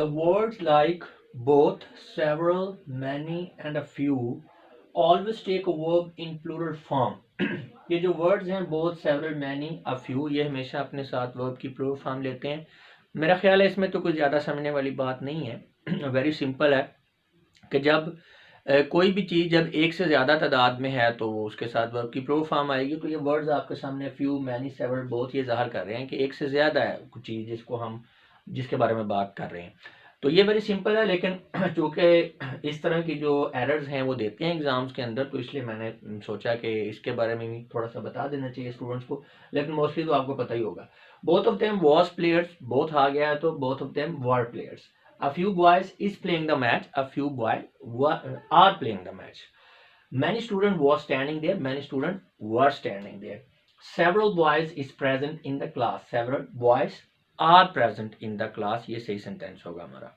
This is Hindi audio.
The words like both, several, many and a few always take a verb in plural form. ये जो words हैं both, several, many, a few, ये हमेशा अपने साथ verb की plural form लेते हैं. मेरा ख्याल है इसमें तो कुछ ज़्यादा समझने वाली बात नहीं है. वेरी सिंपल है कि जब कोई भी चीज़ जब एक से ज़्यादा तादाद में है तो उसके साथ वर्ब की प्रूफ फॉर्म आएगी. तो ये वर्ड्स आपके सामने फ्यू, मैनी, सेवरल, बोथ ये ज़ाहिर कर रहे हैं कि एक से ज़्यादा है कुछ चीज़ जिसके बारे में बात कर रहे हैं. तो ये वेरी सिंपल है, लेकिन चूँकि इस तरह की जो एरर्स हैं वो देते हैं एग्ज़ाम्स के अंदर, तो इसलिए मैंने सोचा कि इसके बारे में भी थोड़ा सा बता देना चाहिए स्टूडेंट्स को. लेकिन मोस्टली तो आपको पता ही होगा. Both of them was players, both आ गया है तो both of them were players. A few boys is playing the match. A few boys are playing the match. Many students were standing there. Many students were standing there. Several boys is present in the class. Several boys are present in the class. ये सही सेंटेंस होगा हमारा.